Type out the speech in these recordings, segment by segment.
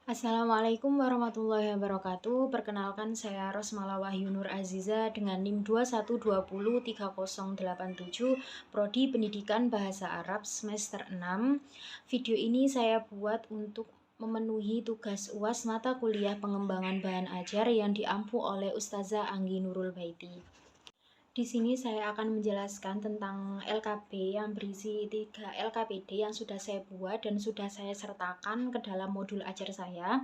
Assalamualaikum warahmatullahi wabarakatuh. Perkenalkan saya Rosmala Wahyu Nur Aziza dengan NIM 21203087 Prodi Pendidikan Bahasa Arab semester 6. Video ini saya buat untuk memenuhi tugas UAS mata kuliah pengembangan bahan ajar yang diampu oleh Ustazah Anggi Nurul Baiti. Di sini saya akan menjelaskan tentang LKP yang berisi 3 LKPD yang sudah saya buat dan sudah saya sertakan ke dalam modul ajar saya.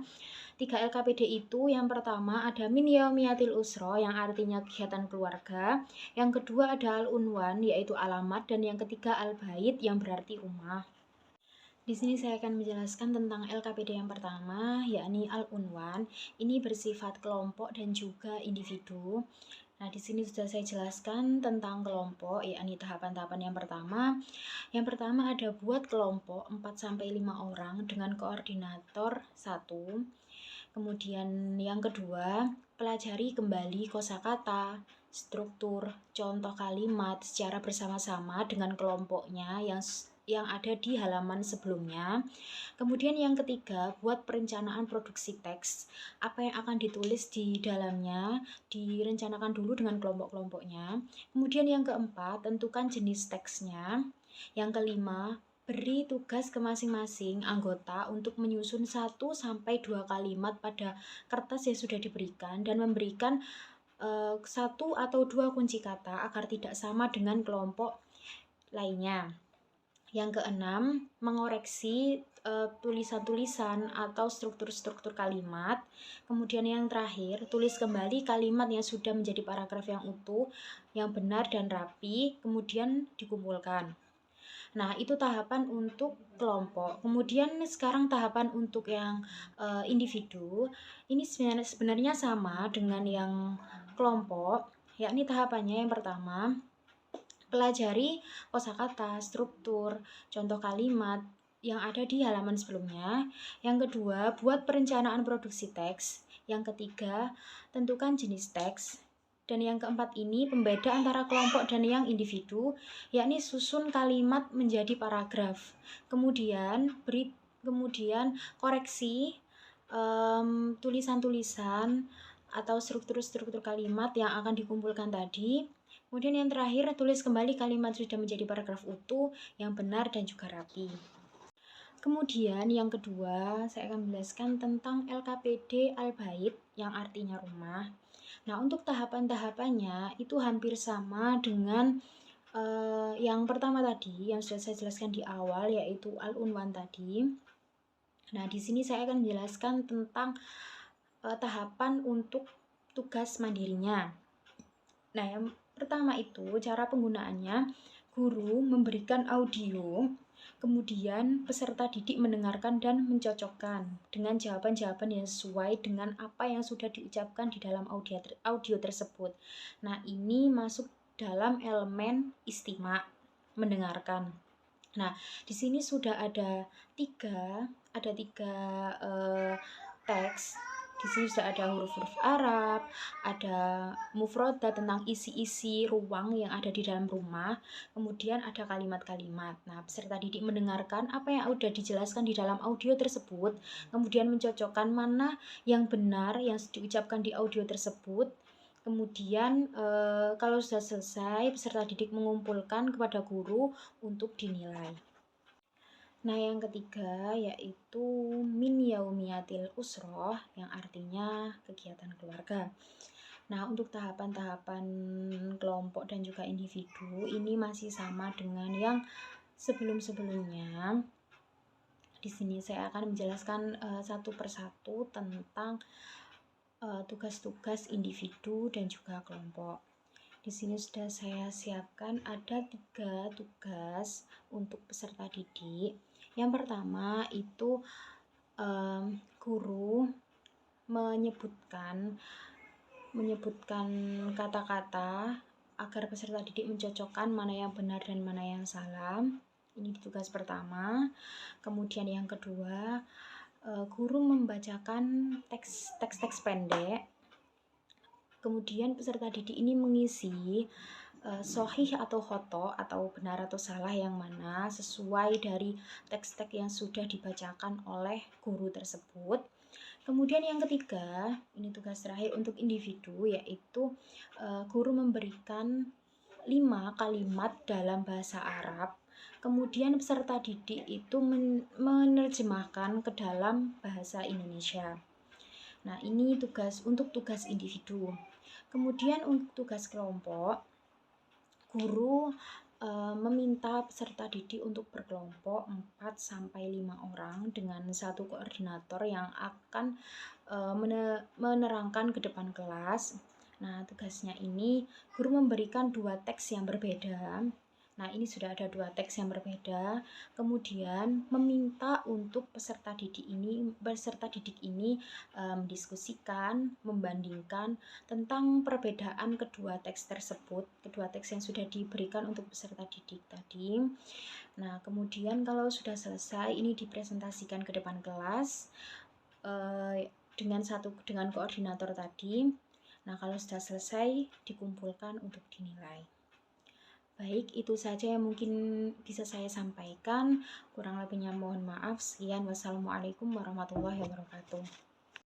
3 LKPD itu yang pertama ada min yaumiyatil usro yang artinya kegiatan keluarga, yang kedua ada al-unwan yaitu alamat, dan yang ketiga al-bait yang berarti rumah. Di sini saya akan menjelaskan tentang LKPD yang pertama, yakni al-unwan. Ini bersifat kelompok dan juga individu. Nah, di sini sudah saya jelaskan tentang kelompok, yakni tahapan-tahapan yang pertama. Yang pertama ada buat kelompok 4-5 orang dengan koordinator 1. Kemudian yang kedua, pelajari kembali kosakata, struktur, contoh kalimat secara bersama-sama dengan kelompoknya yang ada di halaman sebelumnya. Kemudian yang ketiga, buat perencanaan produksi teks. Apa yang akan ditulis di dalamnya direncanakan dulu dengan kelompok-kelompoknya. Kemudian yang keempat, tentukan jenis teksnya. Yang kelima, beri tugas ke masing-masing anggota untuk menyusun 1-2 kalimat pada kertas yang sudah diberikan dan memberikan 1 atau 2 kunci kata agar tidak sama dengan kelompok lainnya. Yang keenam, mengoreksi tulisan-tulisan atau struktur-struktur kalimat. Kemudian yang terakhir, tulis kembali kalimat yang sudah menjadi paragraf yang utuh, yang benar dan rapi, kemudian dikumpulkan. Nah, itu tahapan untuk kelompok. Kemudian sekarang tahapan untuk yang individu. Ini sebenarnya sama dengan yang kelompok, yakni tahapannya yang pertama, pelajari kosakata, struktur, contoh kalimat yang ada di halaman sebelumnya. Yang kedua, buat perencanaan produksi teks. Yang ketiga, tentukan jenis teks. Dan yang keempat ini pembeda antara kelompok dan yang individu, yakni susun kalimat menjadi paragraf. Kemudian koreksi tulisan-tulisan atau struktur-struktur kalimat yang akan dikumpulkan tadi. Kemudian yang terakhir, tulis kembali kalimat sudah menjadi paragraf utuh yang benar dan juga rapi. Kemudian yang kedua, saya akan menjelaskan tentang LKPD al-bait yang artinya rumah. Nah, untuk tahapan-tahapannya itu hampir sama dengan yang pertama tadi yang sudah saya jelaskan di awal, yaitu al-unwan tadi. Nah, di sini saya akan menjelaskan tentang tahapan untuk tugas mandirinya. Nah, yang pertama itu cara penggunaannya, guru memberikan audio, kemudian peserta didik mendengarkan dan mencocokkan dengan jawaban-jawaban yang sesuai dengan apa yang sudah diucapkan di dalam audio tersebut. Nah, ini masuk dalam elemen istima, mendengarkan. Nah, di sini sudah ada tiga teks. Di sini sudah ada huruf-huruf Arab, ada mufrodat tentang isi-isi ruang yang ada di dalam rumah, kemudian ada kalimat-kalimat. Nah, peserta didik mendengarkan apa yang sudah dijelaskan di dalam audio tersebut, kemudian mencocokkan mana yang benar yang diucapkan di audio tersebut. Kemudian kalau sudah selesai, peserta didik mengumpulkan kepada guru untuk dinilai. Nah, yang ketiga yaitu min yaumiyatil usroh yang artinya kegiatan keluarga. Nah, untuk tahapan-tahapan kelompok dan juga individu ini masih sama dengan yang sebelum-sebelumnya. Di sini saya akan menjelaskan satu persatu tentang tugas-tugas individu dan juga kelompok. Di sini sudah saya siapkan ada 3 tugas untuk peserta didik. Yang pertama itu guru menyebutkan kata-kata agar peserta didik mencocokkan mana yang benar dan mana yang salah. Ini tugas pertama. Kemudian yang kedua, guru membacakan teks pendek. Kemudian peserta didik ini mengisi sohih atau khoto atau benar atau salah yang mana sesuai dari teks-teks yang sudah dibacakan oleh guru tersebut. Kemudian yang ketiga, ini tugas terakhir untuk individu, yaitu guru memberikan 5 kalimat dalam bahasa Arab. Kemudian peserta didik itu menerjemahkan ke dalam bahasa Indonesia. Nah, ini untuk tugas individu. Kemudian untuk tugas kelompok, guru meminta peserta didik untuk berkelompok 4 sampai 5 orang dengan satu koordinator yang akan menerangkan ke depan kelas. Nah, tugasnya ini guru memberikan 2 teks yang berbeda. Nah, ini sudah ada 2 teks yang berbeda. Kemudian meminta untuk peserta didik ini mendiskusikan, membandingkan tentang perbedaan kedua teks tersebut, kedua teks yang sudah diberikan untuk peserta didik tadi. Nah, kemudian kalau sudah selesai, ini dipresentasikan ke depan kelas dengan koordinator tadi. Nah, kalau sudah selesai, dikumpulkan untuk dinilai. Baik, itu saja yang mungkin bisa saya sampaikan. Kurang lebihnya mohon maaf. Sekian, wassalamualaikum warahmatullahi wabarakatuh.